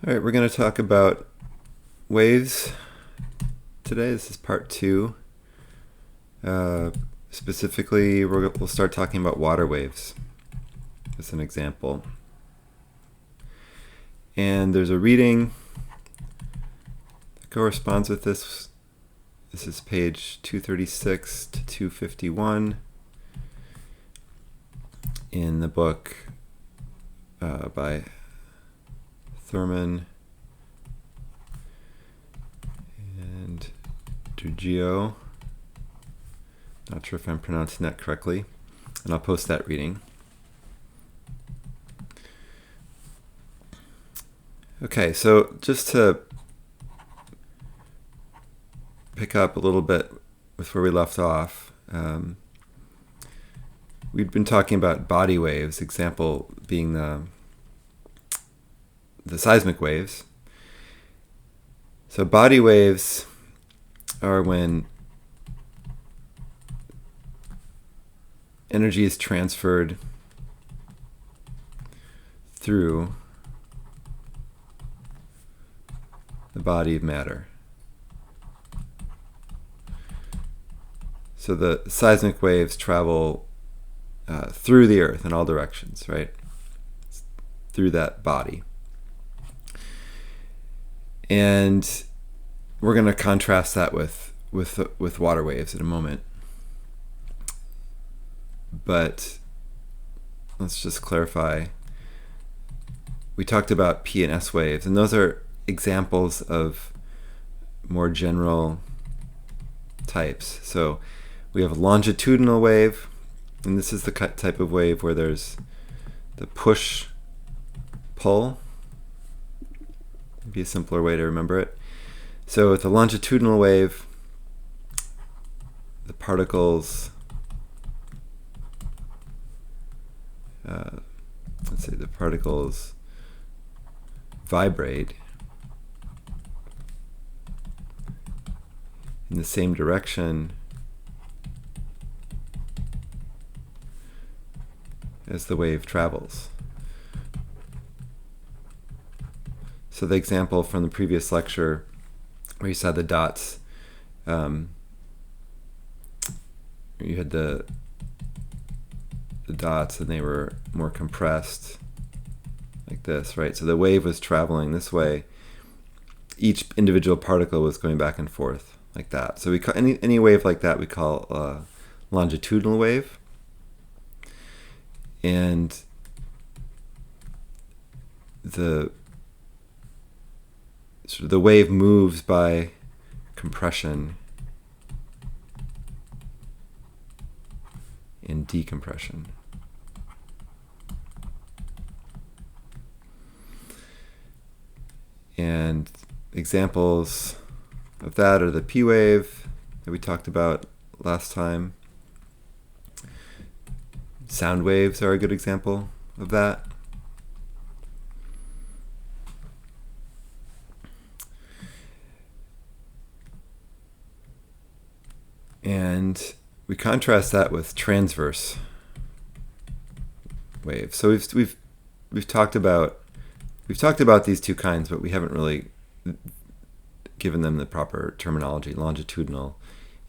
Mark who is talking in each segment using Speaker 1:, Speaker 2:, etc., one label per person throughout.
Speaker 1: All right, we're going to talk about waves today. This is part 2. Specifically, we'll start talking about water waves as an example. And there's a reading that corresponds with this. This is page 236 to 251 in the book by Thurman and Drugio. Not sure if I'm pronouncing that correctly, and I'll post that reading. Okay, so just to pick up a little bit with where we left off, we'd been talking about body waves, example being the seismic waves. So body waves are when energy is transferred through the body of matter. So the seismic waves travel through the earth in all directions, right? Through that body. And we're going to contrast that with water waves in a moment. But let's just clarify. We talked about P and S waves, and those are examples of more general types. So we have a longitudinal wave, and this is the type of wave where there's the push-pull. Be a simpler way to remember it. So with a longitudinal wave, the particles, the particles vibrate in the same direction as the wave travels. So the example from the previous lecture where you saw the dots, you had the dots and they were more compressed like this, right? So the wave was traveling this way. Each individual particle was going back and forth like that. So we call any wave like that we call a longitudinal wave. And the wave moves by compression and decompression. And examples of that are the P wave that we talked about last time. Sound waves are a good example of that. And we contrast that with transverse waves. So we've talked about these two kinds, but we haven't really given them the proper terminology: longitudinal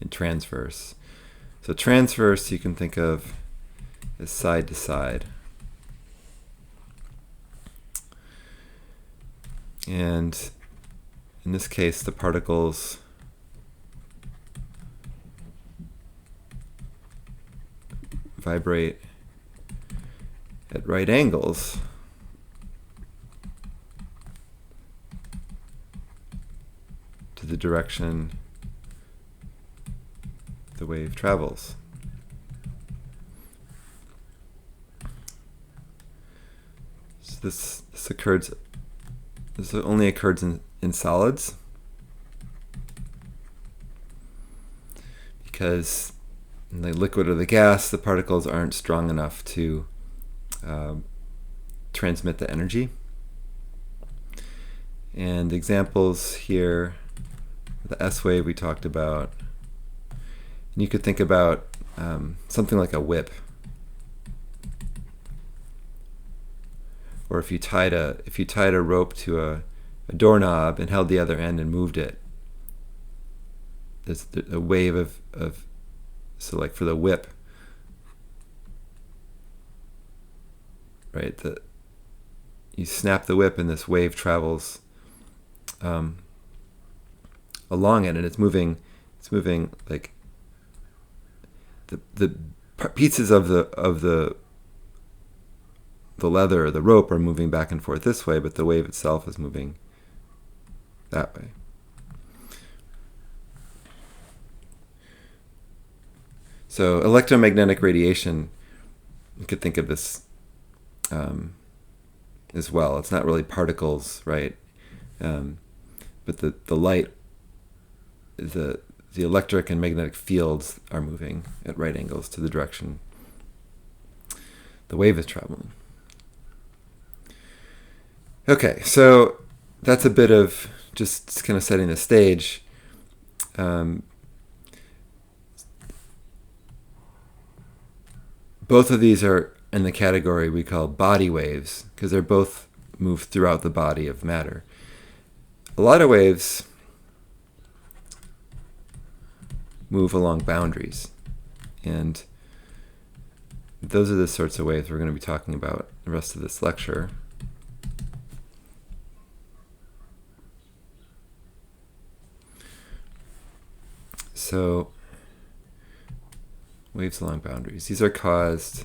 Speaker 1: and transverse. So transverse you can think of as side to side. And in this case, the particles vibrate at right angles to the direction the wave travels. So this only occurs in solids, because in the liquid or the gas, the particles aren't strong enough to transmit the energy. And examples here, the S wave we talked about. And you could think about something like a whip. Or if you tied a rope to a doorknob and held the other end and moved it. There's a wave of so like for the whip, right? You snap the whip and this wave travels along it, and it's moving like the pieces of the leather or the rope are moving back and forth this way, but the wave itself is moving that way. So electromagnetic radiation, you could think of this as well. It's not really particles, right? But the light, the electric and magnetic fields are moving at right angles to the direction the wave is traveling. Okay, so that's a bit of just kind of setting the stage. Both of these are in the category we call body waves, because they're both move throughout the body of matter. A lot of waves move along boundaries, and those are the sorts of waves we're going to be talking about the rest of this lecture. So, waves along boundaries. These are caused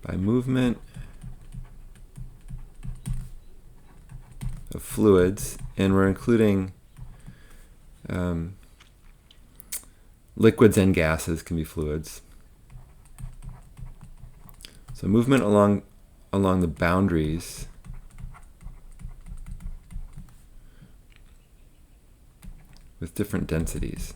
Speaker 1: by movement of fluids, and we're including liquids and gases can be fluids. So movement along the boundaries with different densities.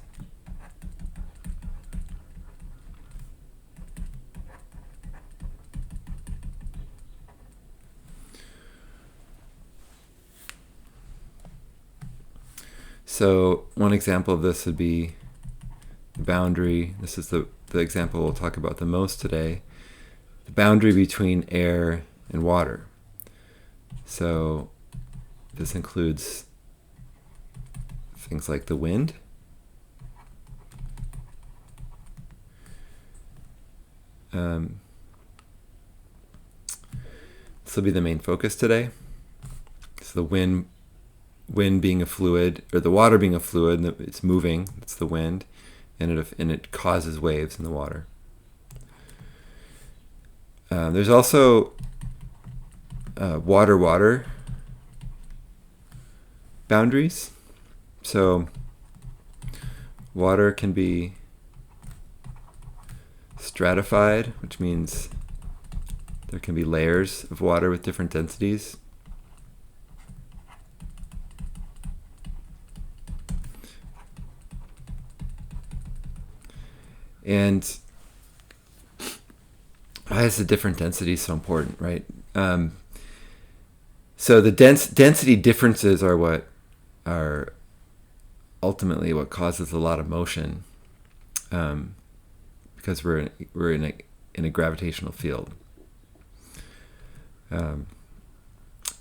Speaker 1: So one example of this would be the boundary. This is the example we'll talk about the most today. The boundary between air and water. So this includes things like the wind, this will be the main focus today. So the wind being a fluid, or the water being a fluid, and it's moving, it's the wind, and it causes waves in the water. There's also water boundaries. So water can be stratified, which means there can be layers of water with different densities. And why is the different density so important, right? So the density differences are what are ultimately what causes a lot of motion, because we're in a gravitational field.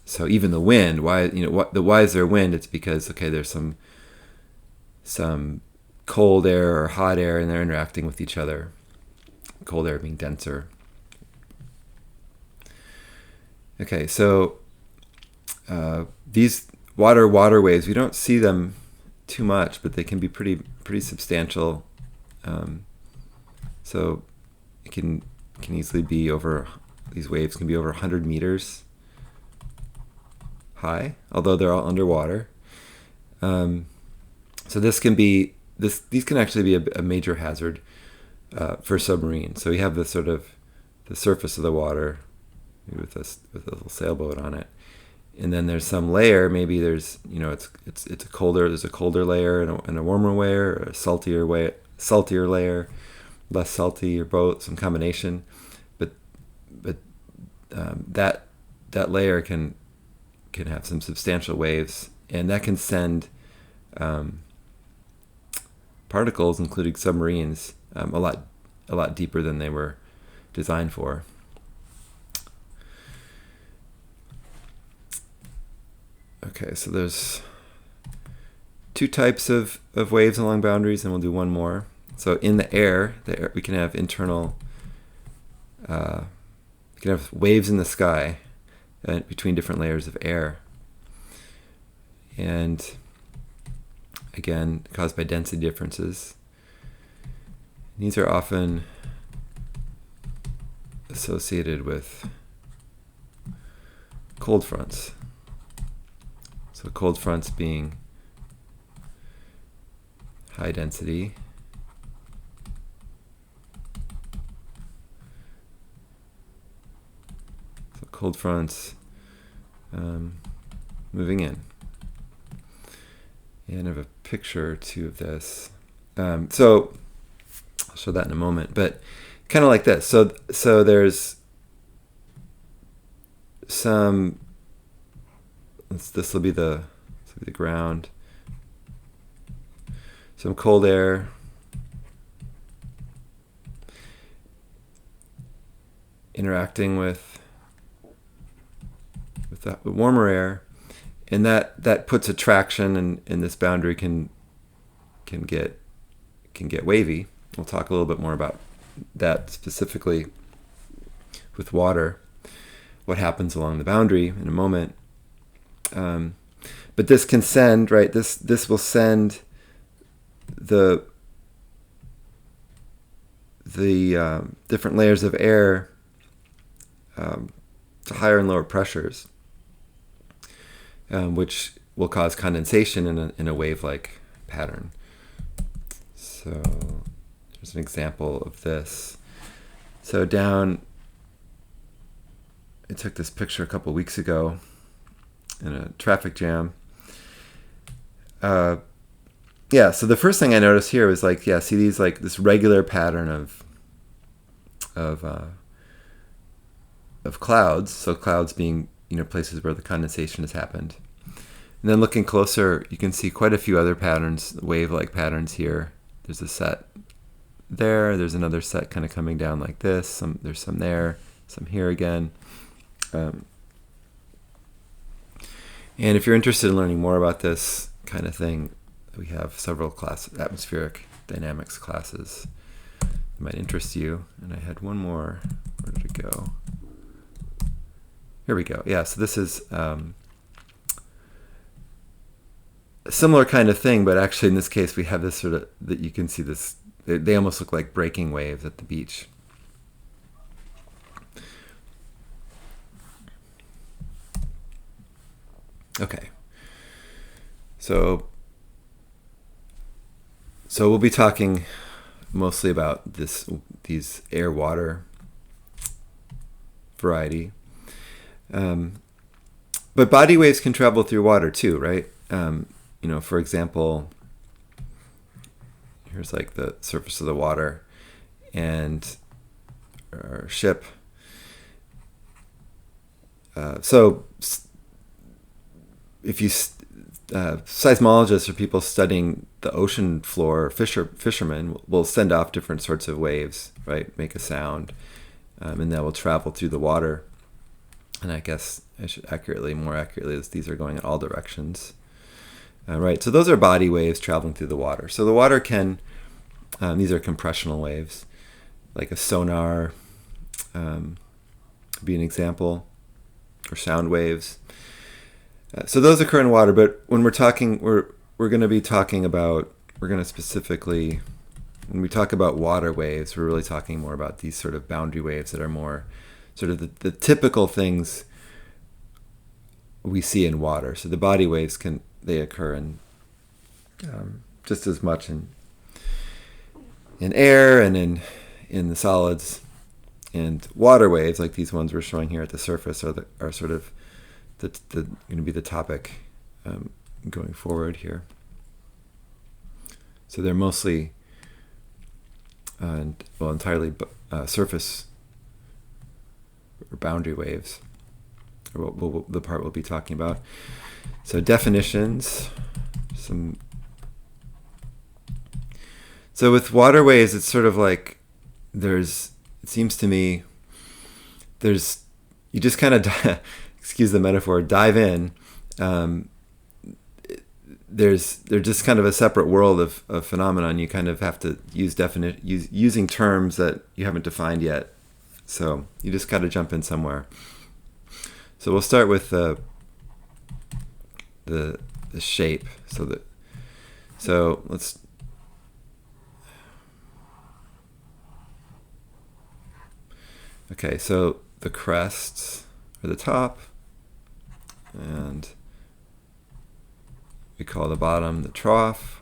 Speaker 1: So even the wind, why is there wind? It's because there's some cold air or hot air, and they're interacting with each other. Cold air being denser. Okay, so these water waves, we don't see them too much, but they can be pretty substantial. So it can easily be these waves can be over 100 meters high, although they're all underwater. So these can actually be a major hazard for submarines. So we have the surface of the water with a little sailboat on it, and then there's some layer. Maybe there's there's a colder layer and a warmer layer, or a saltier layer, less salty, or both, some combination. But that layer can have some substantial waves, and that can send particles, including submarines, a lot deeper than they were designed for. Okay, so there's two types of waves along boundaries, and we'll do one more. So in the air we can have internal, we can have waves in the sky between different layers of air. And again, caused by density differences. These are often associated with cold fronts. So cold fronts being high density. So cold fronts moving in. And I have a picture or two of this. So I'll show that in a moment. But kind of like this. So there's some. This will be the ground. Some cold air. Interacting with warmer air, and that puts attraction, and this boundary can get wavy. We'll talk a little bit more about that specifically with water, what happens along the boundary in a moment. But this can send, right? This will send the different layers of air to higher and lower pressures, which will cause condensation in a wave-like pattern. So here's an example of this. So I took this picture a couple weeks ago in a traffic jam. So the first thing I noticed here was see these this regular pattern of clouds. So clouds being places where the condensation has happened. And then looking closer, you can see quite a few other patterns, wave-like patterns here. There's a set there. There's another set kind of coming down like this. There's some there, some here again. And if you're interested in learning more about this kind of thing, we have several classes, atmospheric dynamics classes that might interest you. And I had one more. Where did it go? Here we go. Yeah, so this is a similar kind of thing, but actually in this case we have this sort of, that you can see this, they almost look like breaking waves at the beach. Okay. So we'll be talking mostly about these air-water variety. But body waves can travel through water too, right? For example, here's the surface of the water and our ship. So if you seismologists or people studying the ocean floor, fishermen will send off different sorts of waves, right? Make a sound, and that will travel through the water. And I guess I should more accurately, these are going in all directions. Right, so those are body waves traveling through the water. So the water can, these are compressional waves, like a sonar be an example, or sound waves. So those occur in water, but when we're talking, we're going to be talking about, when we talk about water waves, we're really talking more about these sort of boundary waves that are more sort of the typical things we see in water. So the body waves they occur in just as much in air and in the solids. And water waves, like these ones we're showing here at the surface, are sort of going to be the topic going forward here. So they're mostly entirely surface or boundary waves, or what the part we'll be talking about. So definitions, so with water waves, it's sort of like it seems to me, you just kind of, excuse the metaphor, dive in, they're just kind of a separate world of phenomenon. You kind of have to using terms that you haven't defined yet. So you just got to jump in somewhere. So we'll start with the shape. So let's. Okay, so the crests are the top, and we call the bottom the trough.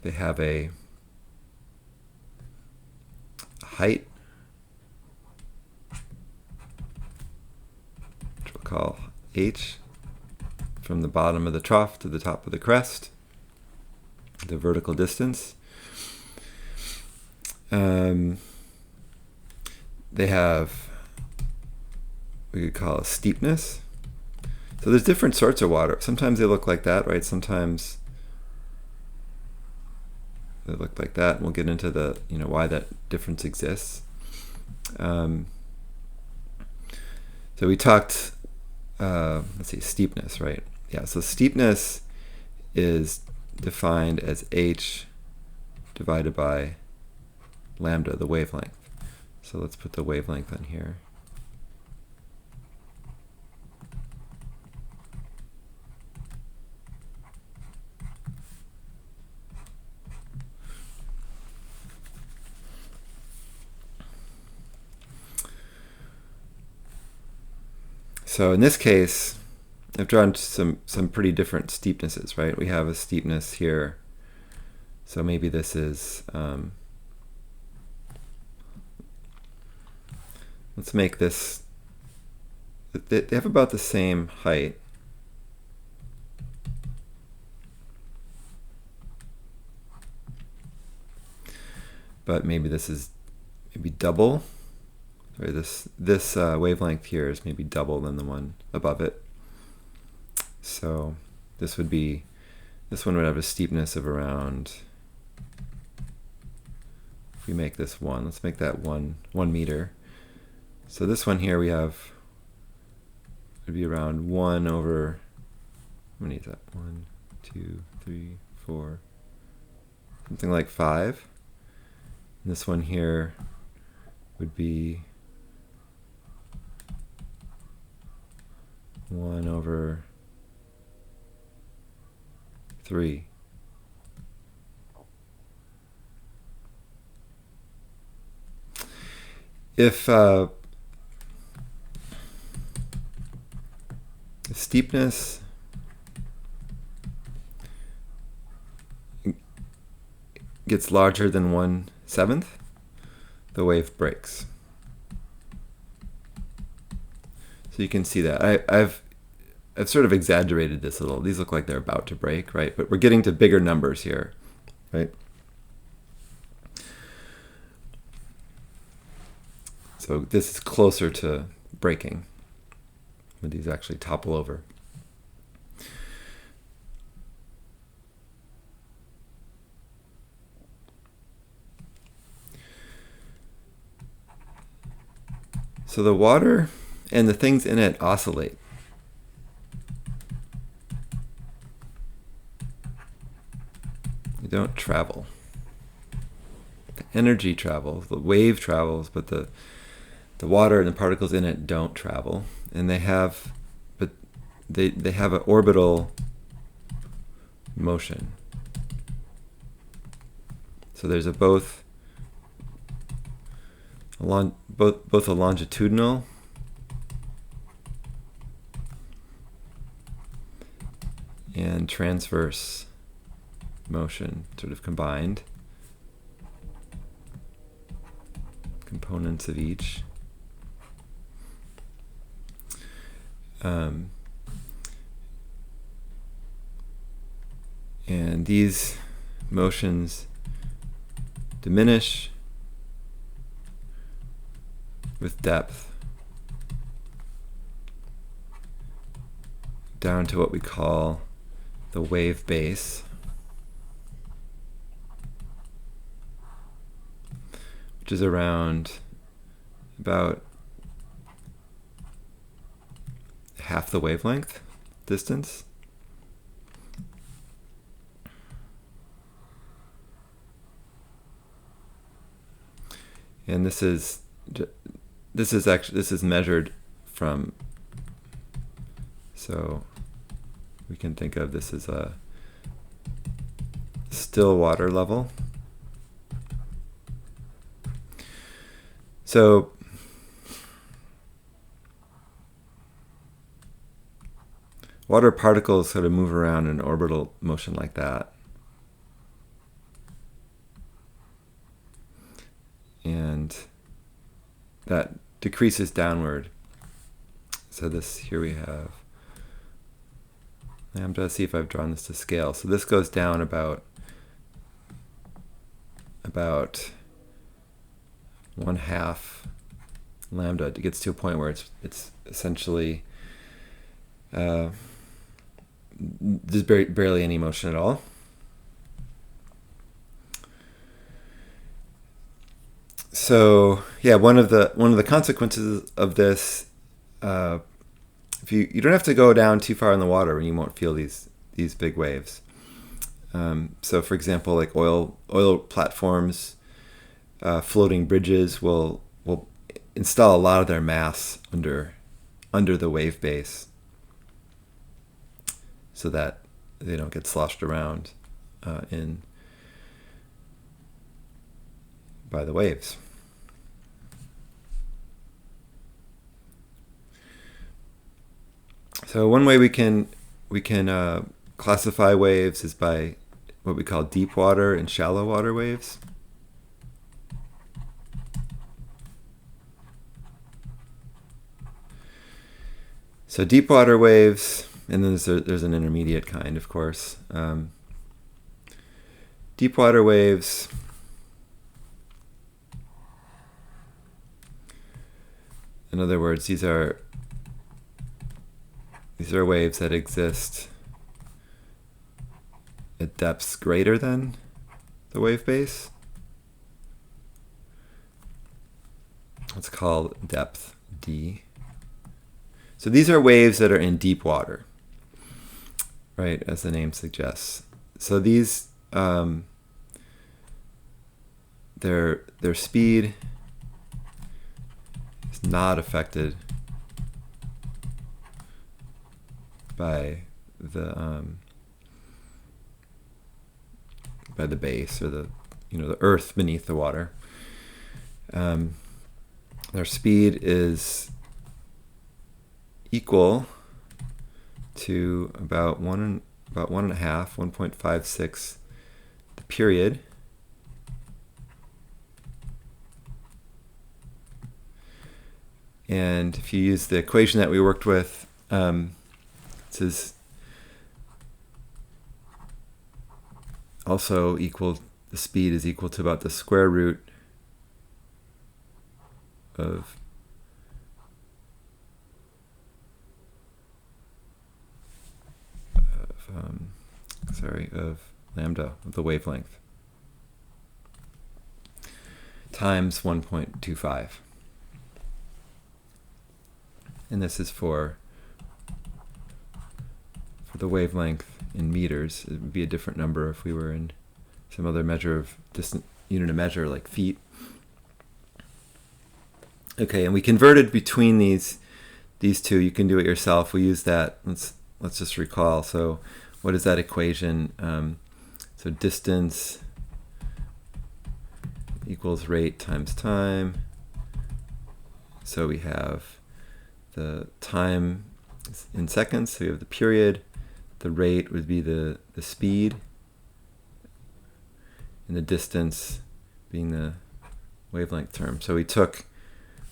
Speaker 1: They have a height, which we'll call h, from the bottom of the trough to the top of the crest, the vertical distance. They have, we could call a steepness. So there's different sorts of water. Sometimes they look like that, right? Sometimes they look like that. And we'll get into the, why that difference exists. So we talked, let's see, steepness, right? Yeah, so steepness is defined as h divided by lambda, the wavelength. So let's put the wavelength on here. So in this case, I've drawn some pretty different steepnesses, right? We have a steepness here. So maybe this is, let's make this, they have about the same height. But maybe this is double. Sorry, this wavelength here is maybe double than the one above it. So this one would have a steepness of around, if we make this 1, let's make that 1 meter. So this one here we have, would be around 1 over, how many is that? 1, 2, 3, 4, something like 5. And this one here would be 1 over 3. If steepness gets larger than 1/7, the wave breaks. So you can see that. I've sort of exaggerated this a little. These look like they're about to break, right? But we're getting to bigger numbers here, right? So this is closer to breaking when these actually topple over. So the water and the things in it oscillate. They don't travel. The energy travels, the wave travels, but the water and the particles in it don't travel. And they have an orbital motion. So there's both a longitudinal and transverse motion, sort of combined, components of each. And these motions diminish with depth down to what we call the wave base, which is around about half the wavelength distance. And this is measured from, so we can think of this as a still water level. So water particles sort of move around in orbital motion like that. And that decreases downward. So this, here we have lambda. Let's see if I've drawn this to scale. So this goes down about 1/2 lambda. It gets to a point where it's essentially there's barely any motion at all. So yeah, one of the consequences of this, if you don't have to go down too far in the water and you won't feel these big waves. So for example, like oil platforms, floating bridges will install a lot of their mass under the wave base, so that they don't get sloshed around by the waves. So one way we can classify waves is by what we call deep water and shallow water waves. So deep water waves, and then there's an intermediate kind, of course. Deep water waves in other words, these are waves that exist at depths greater than the wave base. It's called depth D. So these are waves that are in deep water, right, as the name suggests. So these, their speed is not affected by the base, or the earth beneath the water. Their speed is equal to about 1.56 the period. And if you use the equation that we worked with, this is also equal, the speed is equal to about the square root of lambda, of the wavelength, times 1.25. And this is for the wavelength in meters. It would be a different number if we were in some other measure of distant unit of measure, like feet. Okay, and we converted between these two. You can do it yourself. We use that. Let's just recall. So what is that equation? So distance equals rate times time. So we have the time in seconds, so we have the period. The rate would be the speed, and the distance being the wavelength term. So we took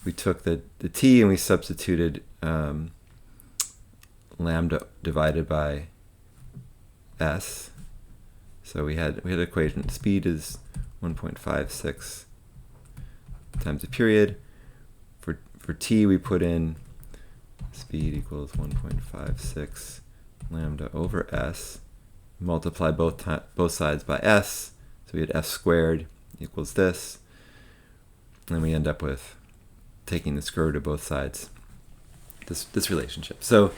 Speaker 1: the t and we substituted lambda divided by s. So we had an equation. Speed is 1.56 times the period. For t, we put in speed equals 1.56 lambda over s. Multiply both sides by s. So we had s squared equals this. And we end up with taking the square root of both sides. This relationship. So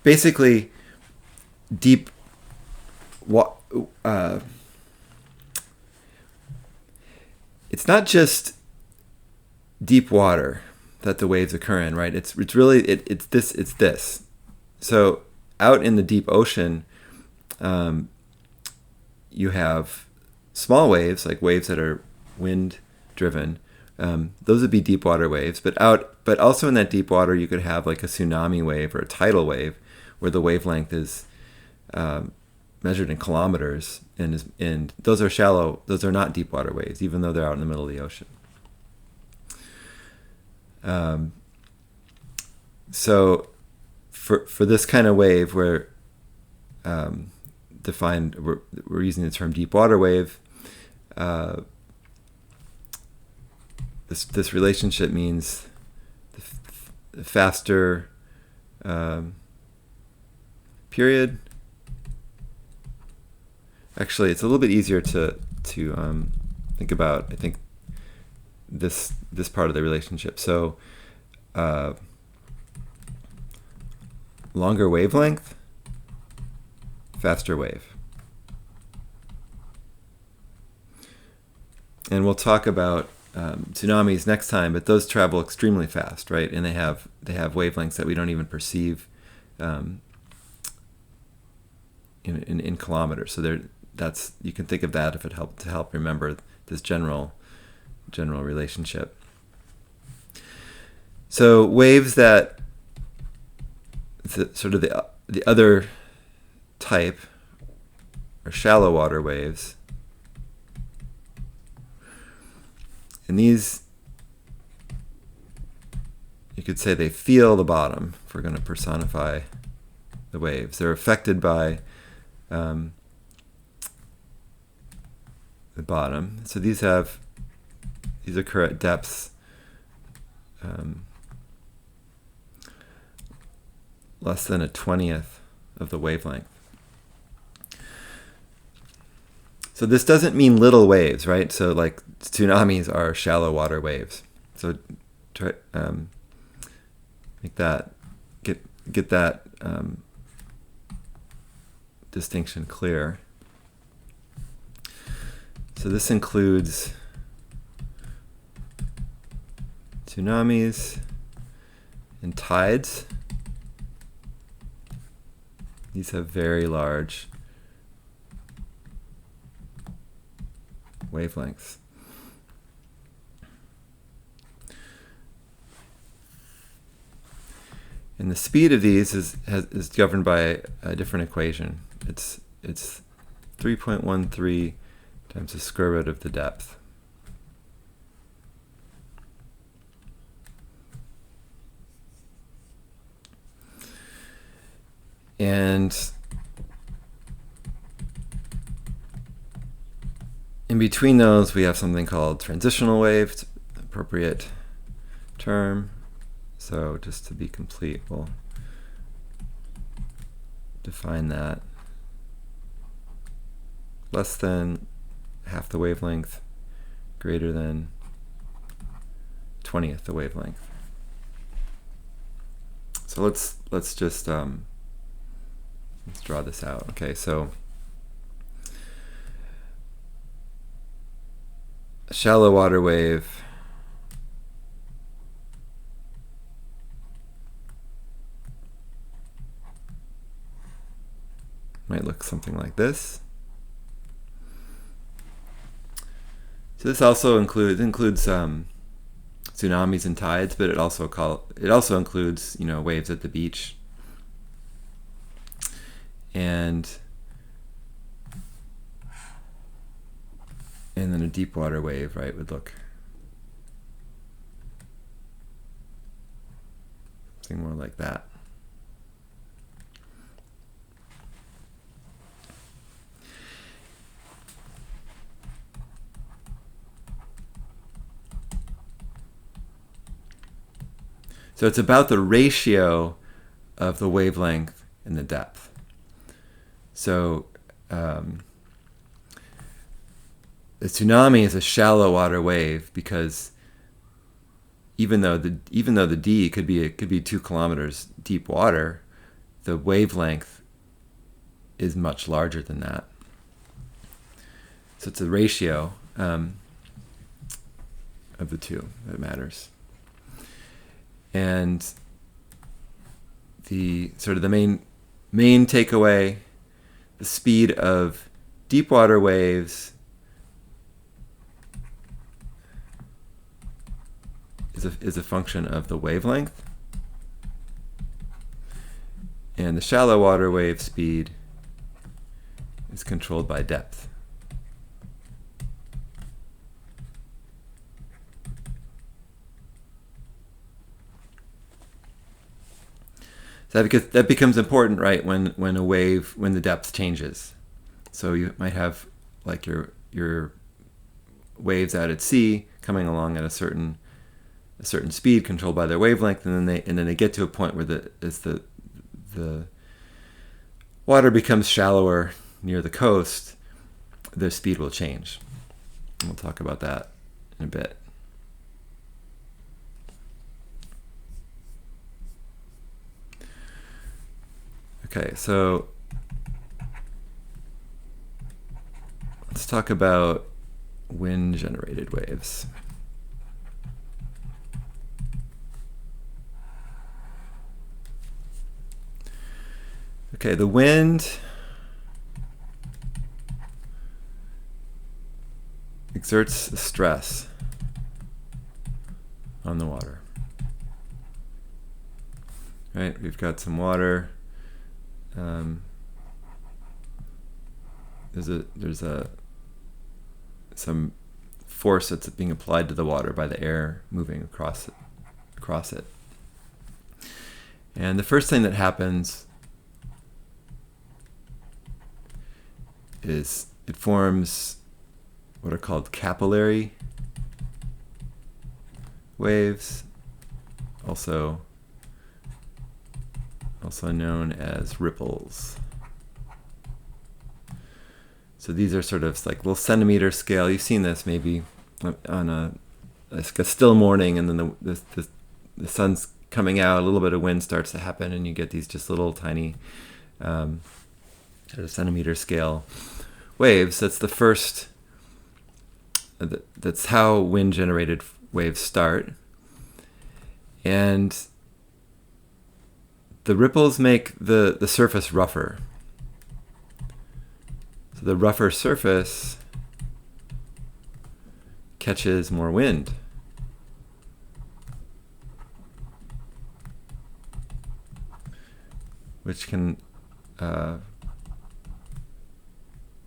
Speaker 1: basically, it's not just deep water that the waves occur in, right? It's really it's this. So out in the deep ocean, you have small waves, like waves that are wind driven. Those would be deep water waves. But also in that deep water, you could have like a tsunami wave or a tidal wave, where the wavelength is measured in kilometers, and those are shallow. Those are not deep water waves, even though they're out in the middle of the ocean. So for this kind of wave, we're using the term deep water wave. This relationship means the faster period. Actually, it's a little bit easier to think about, I think, this part of the relationship. So longer wavelength, faster wave. And we'll talk about tsunamis next time, but those travel extremely fast, right? And they have wavelengths that we don't even perceive in kilometers. So you can think of that if it helped to help remember this general relationship. So waves that sort of the other type are shallow water waves. And these, you could say they feel the bottom, if we're going to personify the waves. They're affected by the bottom. So these occur at depths less than 1/20 of the wavelength. So this doesn't mean little waves, right? So like tsunamis are shallow water waves. So try make that get that distinction clear. So this includes tsunamis and tides. These have very large wavelengths. And the speed of these is governed by a different equation. It's 3.13 times the square root of the depth. And in between those, we have something called transitional wave, appropriate term. So just to be complete, we'll define that. Less than half the wavelength, greater than 1/20 the wavelength. So let's just let's draw this out. Okay, so a shallow water wave might look something like this. So this also includes tsunamis and tides, but it also includes waves at the beach. And then a deep water wave, right, would look something more like that. So it's about the ratio of the wavelength and the depth. So the tsunami is a shallow water wave because even though the D could be 2 kilometers deep water, the wavelength is much larger than that. So it's a ratio of the two that matters. And the sort of the main takeaway, the speed of deep water waves is a function of the wavelength, and the shallow water wave speed is controlled by depth. So that becomes important, right, when the depth changes. So you might have like your waves out at sea coming along at a certain speed controlled by their wavelength, and then they get to a point where the water becomes shallower near the coast, their speed will change. And we'll talk about that in a bit. Okay, so let's talk about wind-generated waves. Okay, the wind exerts a stress on the water. Right, we've got some water. There's some force that's being applied to the water by the air moving across it. And the first thing that happens is it forms what are called capillary waves, also known as ripples. So these are sort of like little centimeter scale. You've seen this maybe on a still morning, and then the sun's coming out, a little bit of wind starts to happen, and you get these just little tiny sort of centimeter scale waves. That's the first. That's how wind-generated waves start, and the ripples make the surface rougher. So the rougher surface catches more wind. Which can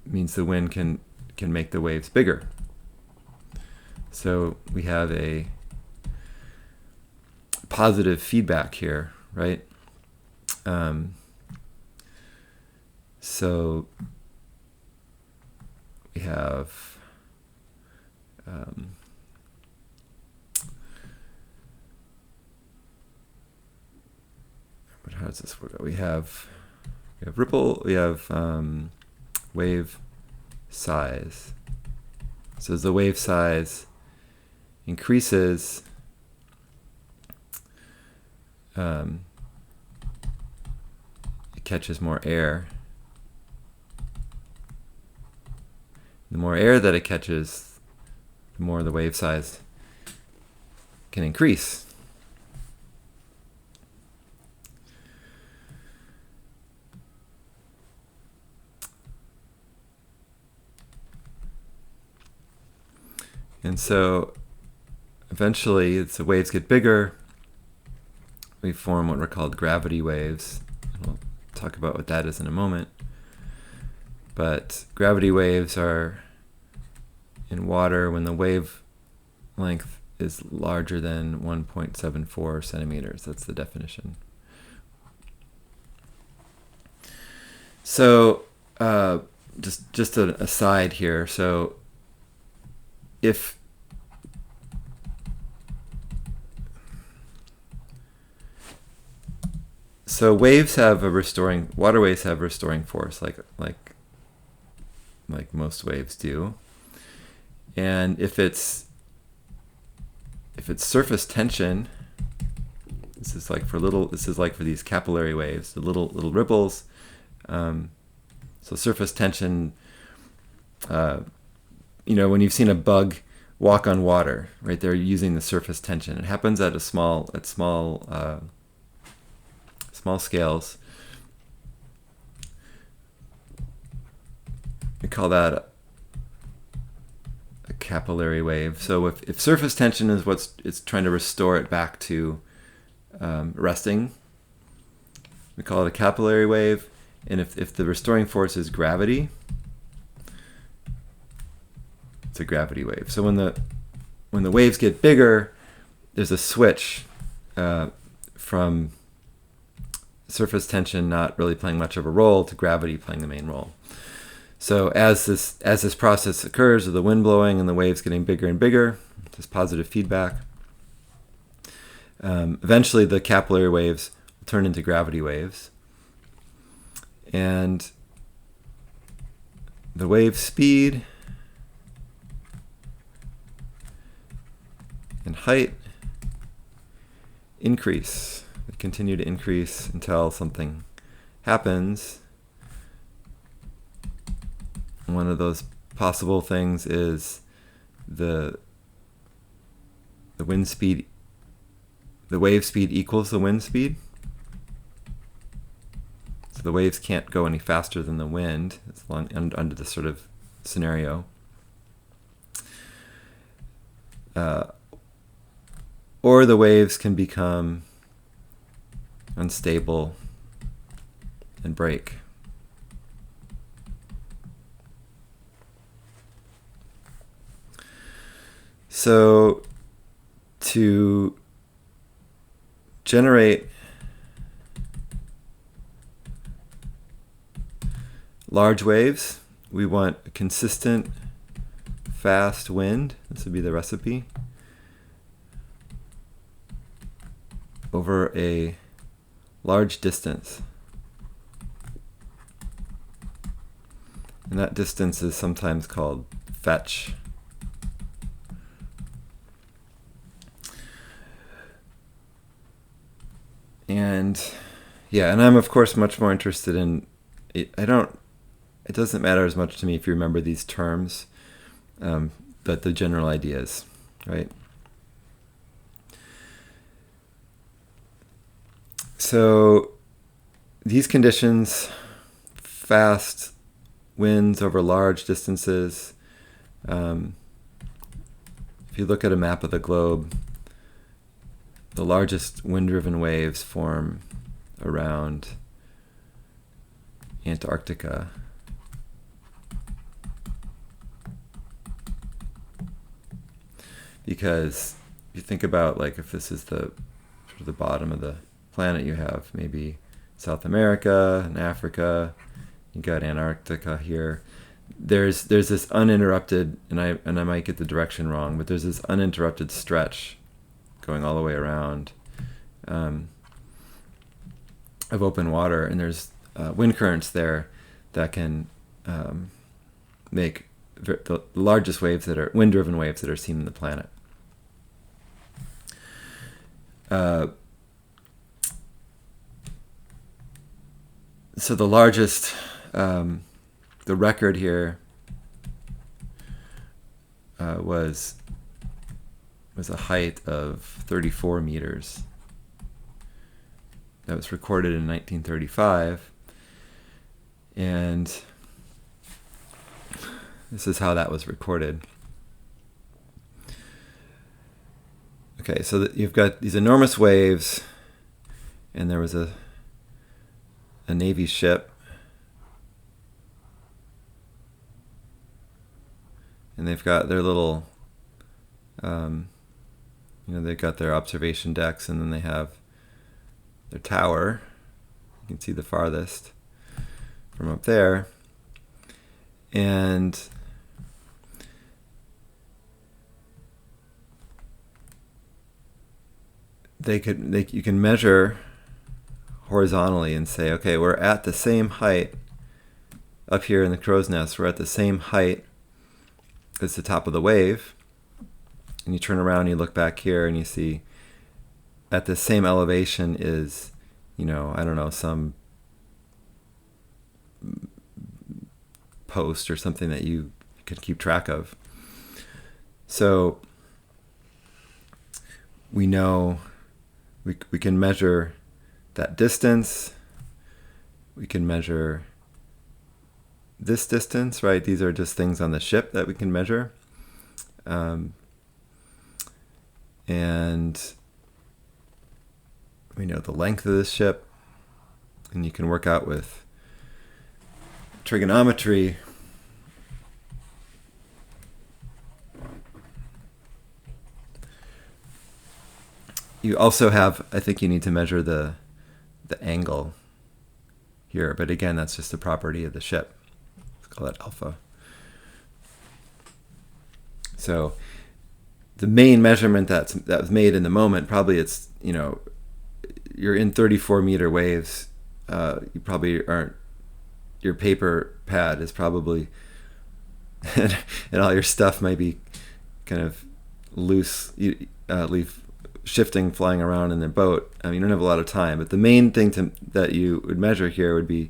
Speaker 1: means the wind can make the waves bigger. So we have a positive feedback here, right? So we have how does this work? We have ripple. We have wave size. So as the wave size increases, it catches more air. The more air that it catches, the more the wave size can increase. And so eventually, as the waves get bigger, we form what are called gravity waves. We'll talk about what that is in a moment. But gravity waves are in water when the wavelength is larger than 1.74 centimeters. That's the definition. So just an aside here. So waves have water waves have restoring force, like most waves do. And if it's surface tension, this is like for these capillary waves, the little ripples. So surface tension, when you've seen a bug walk on water, right? They're using the surface tension. It happens at small scales. We call that a capillary wave. So if surface tension is it's trying to restore it back to resting, we call it a capillary wave. And if the restoring force is gravity, it's a gravity wave. So when the waves get bigger, there's a switch from surface tension not really playing much of a role to gravity playing the main role. So as this process occurs of the wind blowing and the waves getting bigger and bigger, this positive feedback, eventually the capillary waves will turn into gravity waves. And the wave speed and height increase. They continue to increase until something happens. One of those possible things is the wind speed, the wave speed equals the wind speed. So the waves can't go any faster than the wind under this sort of scenario. Or the waves can become unstable and break. So to generate large waves, we want a consistent, fast wind. This would be the recipe. Over a large distance. And that distance is sometimes called fetch. And I'm of course much more interested in it. It doesn't matter as much to me if you remember these terms, but the general ideas, right? So these conditions, fast winds over large distances, if you look at a map of the globe, the largest wind-driven waves form around Antarctica. Because if you think about, like, if this is the sort of the bottom of the planet, you have maybe South America and Africa, you got Antarctica here. There's this uninterrupted, and I might get the direction wrong, but there's this uninterrupted stretch going all the way around of open water, and there's wind currents there that can make the largest waves that are wind-driven waves that are seen in the planet. So the largest, the record here was a height of 34 meters. That was recorded in 1935. And this is how that was recorded. Okay, so you've got these enormous waves, and there was a Navy ship, and they've got their little, they've got their observation decks, and then they have their tower. You can see the farthest from up there, and you can measure horizontally and say, okay, we're at the same height up here in the crow's nest. We're at the same height as the top of the wave. And you turn around and you look back here and you see at the same elevation is, some post or something that you could keep track of. So we know we can measure that distance. We can measure this distance, right? These are just things on the ship that we can measure. And we know the length of this ship. And you can work out with trigonometry you also have, I think you need to measure the angle here, but again, that's just a property of the ship. Let's call that alpha. So the main measurement that was made in the moment, probably it's, you're in 34-meter waves. You probably aren't, your paper pad is probably, and all your stuff might be kind of loose, leave shifting, flying around in the boat. I mean, you don't have a lot of time, but the main thing that you would measure here would be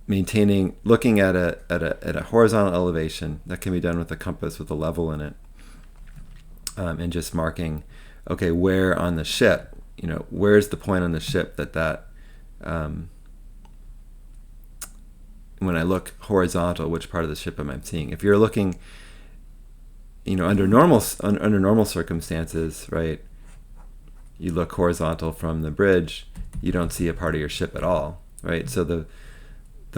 Speaker 1: looking at a horizontal elevation that can be done with a compass with a level in it, and just marking, okay, where on the ship, where's the point on the ship that when I look horizontal, which part of the ship am I seeing? If you're looking, under normal circumstances, right, you look horizontal from the bridge, you don't see a part of your ship at all, right? So the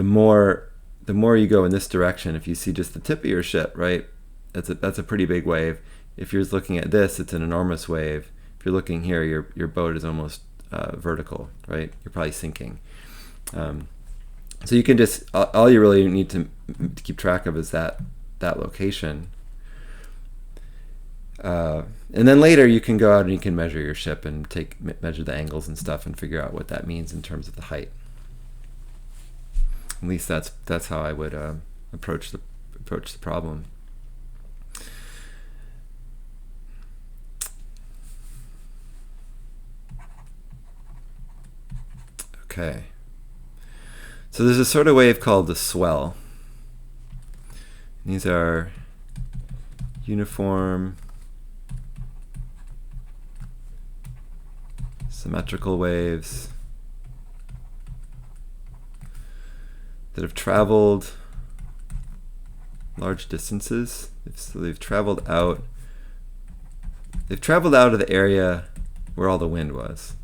Speaker 1: more you go in this direction, if you see just the tip of your ship, right, that's a pretty big wave. If you're looking at this, it's an enormous wave. If you're looking here, your boat is almost vertical, right? You're probably sinking. So you can just, all you really need to keep track of is that location. And then later you can go out and you can measure your ship and measure the angles and stuff and figure out what that means in terms of the height. At least that's how I would approach the problem. Okay. So there's a sort of wave called the swell. These are uniform, symmetrical waves that have traveled large distances. So they've traveled out of the area where all the wind was.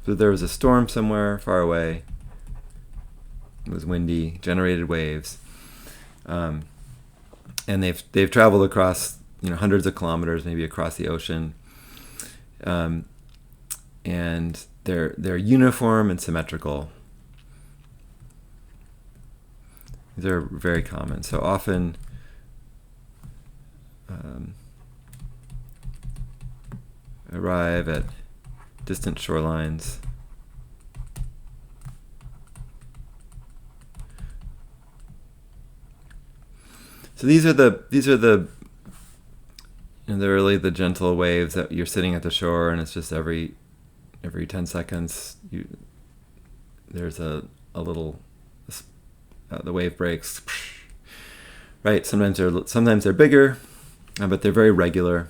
Speaker 1: So there was a storm somewhere far away. It was windy, generated waves, and they've traveled across hundreds of kilometers, maybe across the ocean, and they're uniform and symmetrical. These are very common. So often, arrive at distant shorelines. So these are the they're really the gentle waves that you're sitting at the shore, and it's just every 10 seconds there's a little the wave breaks. Right. Sometimes they're bigger, but they're very regular.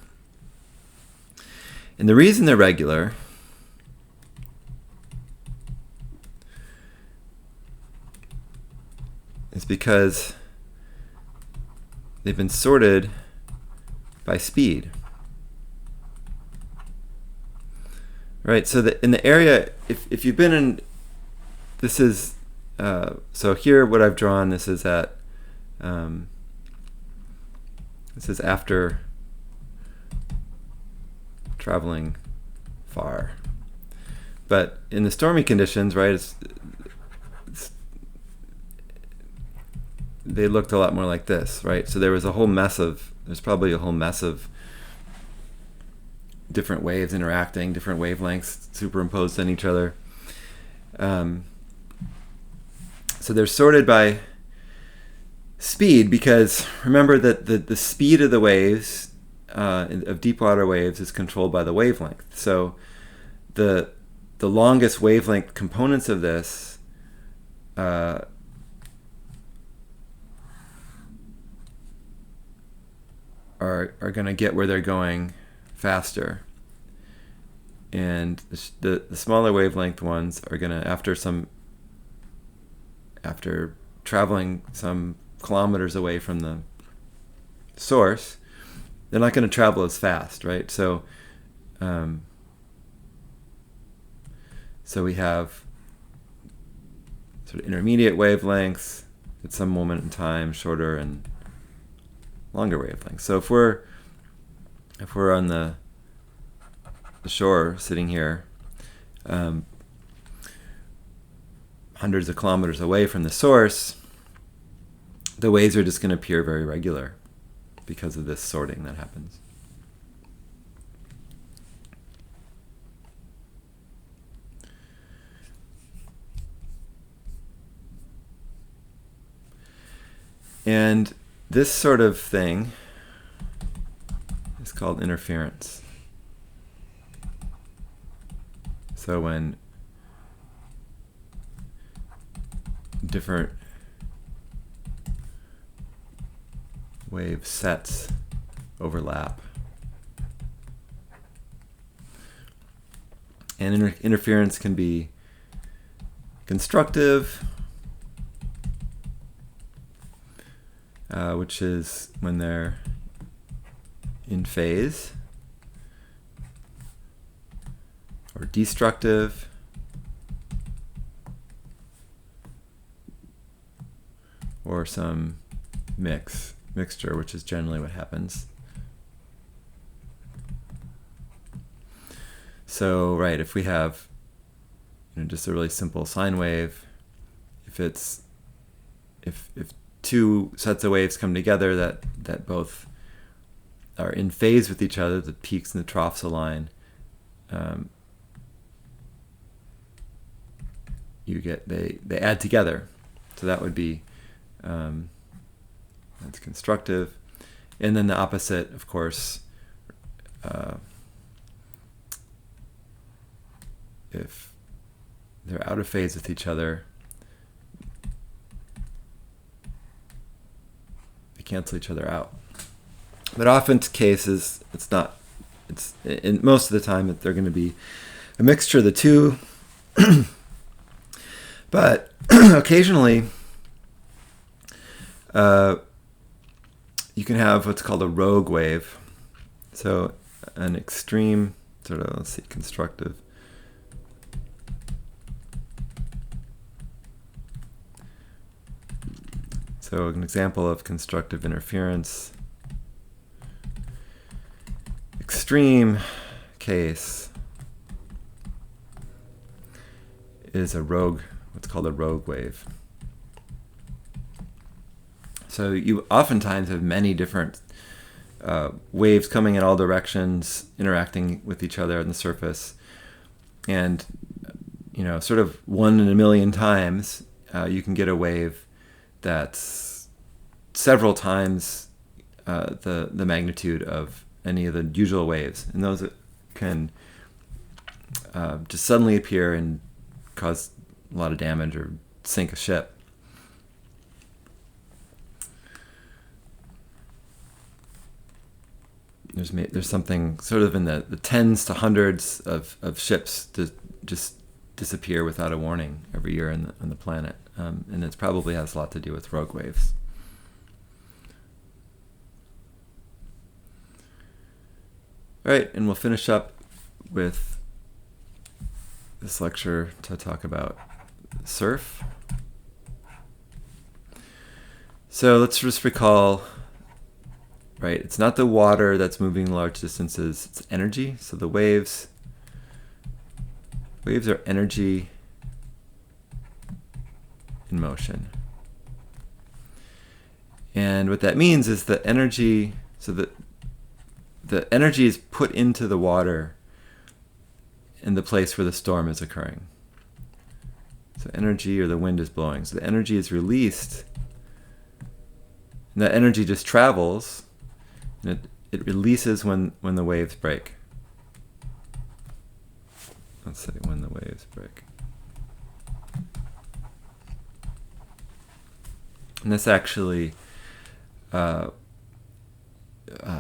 Speaker 1: And the reason they're regular is because they've been sorted by speed. Right, so in the area, if you've been in, this is, so here what I've drawn, this is at, this is after traveling far. But in the stormy conditions, right, they looked a lot more like this, right? So there's probably a whole mess of different waves interacting, different wavelengths superimposed on each other. So they're sorted by speed, because remember that the speed of the waves, of deep water waves, is controlled by the wavelength. So the longest wavelength components of this are going to get where they're going faster. And the smaller wavelength ones are going to, after traveling some kilometers away from the source, they're not going to travel as fast, right? So we have sort of intermediate wavelengths at some moment in time, shorter and longer wavelengths. So if we're on the shore sitting here, hundreds of kilometers away from the source, the waves are just going to appear very regular because of this sorting that happens. And this sort of thing is called interference. So when different wave sets overlap, and interference can be constructive, which is when they're in phase, or destructive, or some mixture, which is generally what happens. So, right, if we have just a really simple sine wave, if two sets of waves come together that both are in phase with each other, the peaks and the troughs align, you get they add together. So that would be that's constructive. And then the opposite, of course, if they're out of phase with each other, they cancel each other out. But often cases, it's not. It's in most of the time that they're going to be a mixture of the two. But occasionally, you can have what's called a rogue wave. So an extreme sort of, let's see, constructive. So an example of constructive interference. Extreme case is a rogue, what's called a rogue wave. So you oftentimes have many different waves coming in all directions, interacting with each other on the surface, and sort of 1 in a million times, you can get a wave that's several times the magnitude of any of the usual waves, and those can just suddenly appear and cause a lot of damage or sink a ship. There's something sort of in the tens to hundreds of ships that just disappear without a warning every year on the planet, and it probably has a lot to do with rogue waves. All right, and we'll finish up with this lecture to talk about surf. So let's just recall, right, it's not the water that's moving large distances, it's energy. So the waves are energy in motion. And what that means is that energy, so that the energy is put into the water in the place where the storm is occurring. So energy, or the wind is blowing. So the energy is released, and that energy just travels, and it releases when the waves break. Let's say when the waves break. And this actually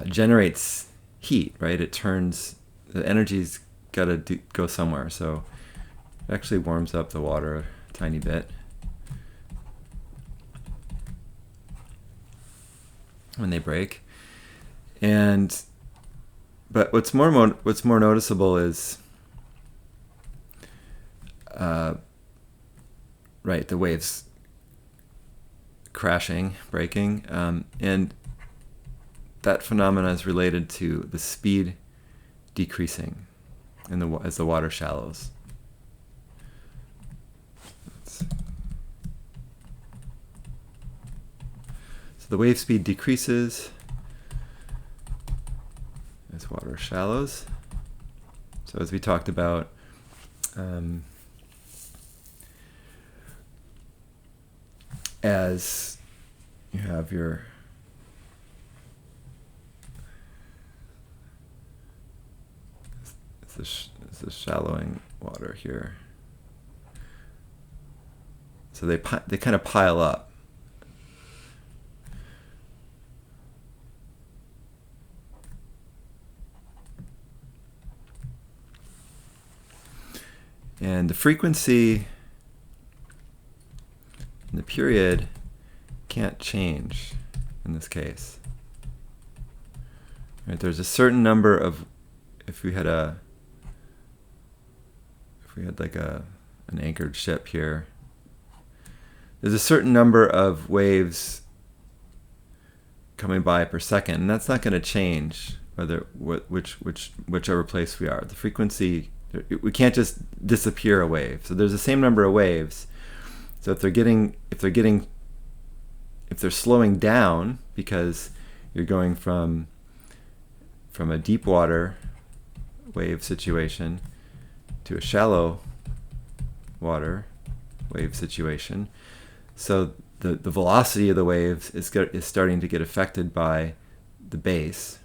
Speaker 1: generates heat, right? It turns, the energy's got to go somewhere, so it actually warms up the water a tiny bit when they break. But what's more noticeable is right, the waves crashing, breaking, and that phenomena is related to the speed decreasing as the water shallows. So the wave speed decreases as water shallows. So as we talked about, as you have this shallowing water here. So they kind of pile up. And the frequency and the period can't change in this case. Right, there's a certain number of, if we had like an anchored ship here, there's a certain number of waves coming by per second, and that's not going to change whichever place we are. The frequency, we can't just disappear a wave. So there's the same number of waves. So if they're slowing down because you're going from a deep water wave situation to a shallow water wave situation, so the velocity of the waves is starting to get affected by the base,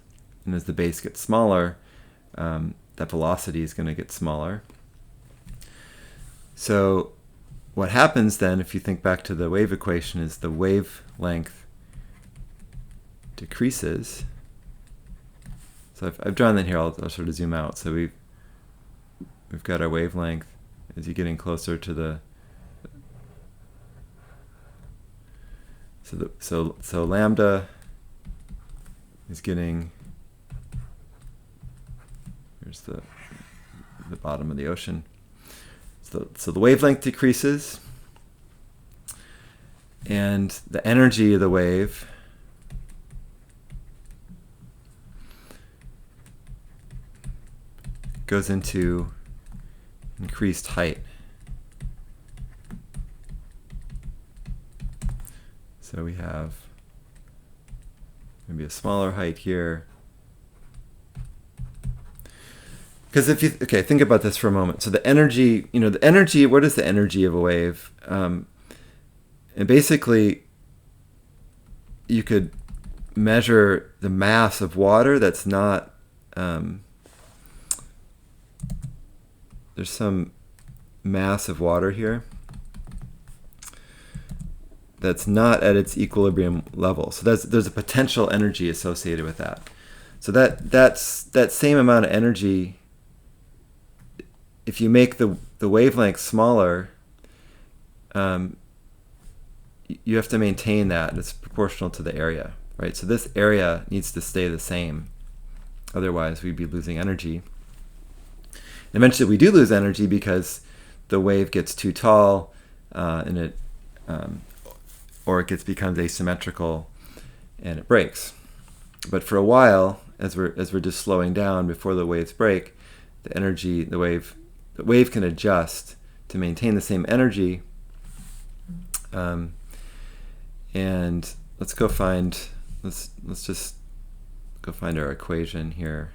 Speaker 1: and as the base gets smaller, that velocity is going to get smaller. So what happens then, if you think back to the wave equation, is the wavelength decreases. So I've drawn that here. I'll sort of zoom out. So we've got our wavelength as you're getting closer to the. So lambda is getting. Here's the bottom of the ocean. So the wavelength decreases, and the energy of the wave goes into increased height. So we have maybe a smaller height here. Because think about this for a moment. So the energy, what is the energy of a wave? And basically, you could measure the mass of water that's not, there's some mass of water here that's not at its equilibrium level. So there's a potential energy associated with that. So that's that same amount of energy. If you make the wavelength smaller, you have to maintain that. It's proportional to the area, right? So this area needs to stay the same. Otherwise, we'd be losing energy. And eventually, we do lose energy because the wave gets too tall, and it becomes asymmetrical, and it breaks. But for a while, as we're just slowing down before the waves break, the wave can adjust to maintain the same energy. And let's just go find our equation here.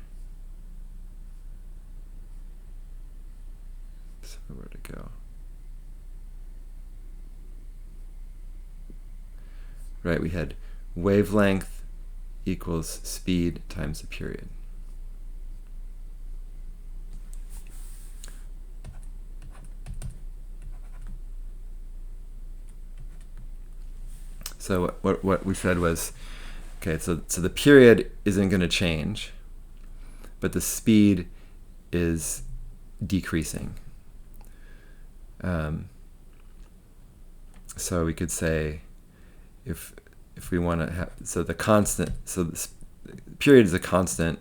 Speaker 1: So where to go? Right, we had wavelength equals speed times the period. So what we said was, Okay, so the period isn't going to change, but the speed is decreasing. So we could say, if we want to have, so the constant, so the period is a constant.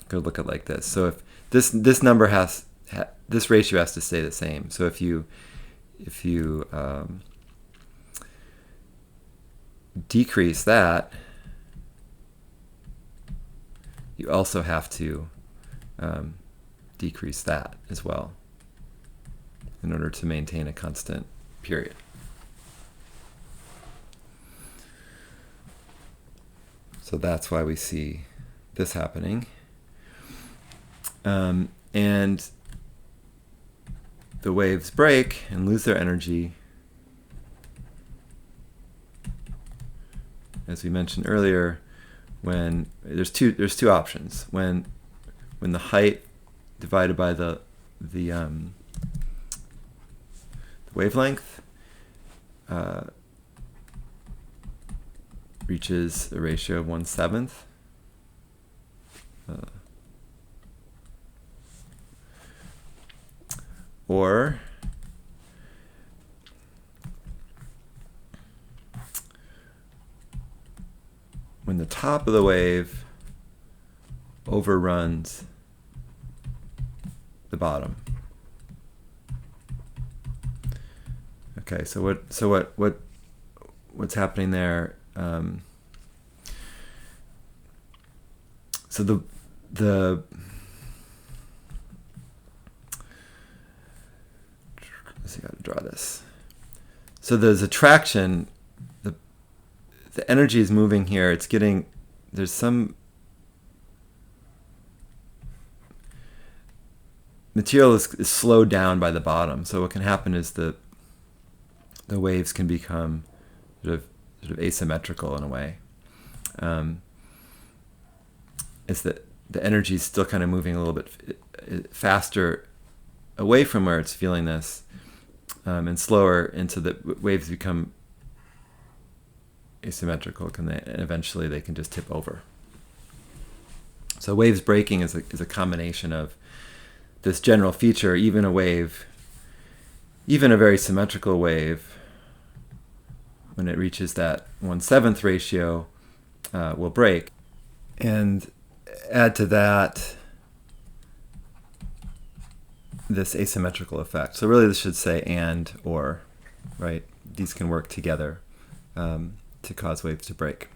Speaker 1: Could look at it like this. So if this number this ratio has to stay the same. So if you decrease that, you also have to decrease that as well in order to maintain a constant period. So that's why we see this happening. And the waves break and lose their energy, as we mentioned earlier, when there's two options. When the height divided by the wavelength reaches a ratio of 1/7. Or when the top of the wave overruns the bottom. Okay, so what's happening there? So the let's see how to draw this. So there's attraction. The energy is moving here. It's getting, there's some material is slowed down by the bottom. So what can happen is the waves can become sort of asymmetrical in a way. It's that the energy is still kind of moving a little bit faster away from where it's feeling this, and slower into the waves become asymmetrical, and eventually they can just tip over. So waves breaking is a combination of this general feature. Even a wave, even a very symmetrical wave, when it reaches that 1/7 ratio, will break. And add to that this asymmetrical effect. So really this should say and or, right? These can work together to cause waves to break.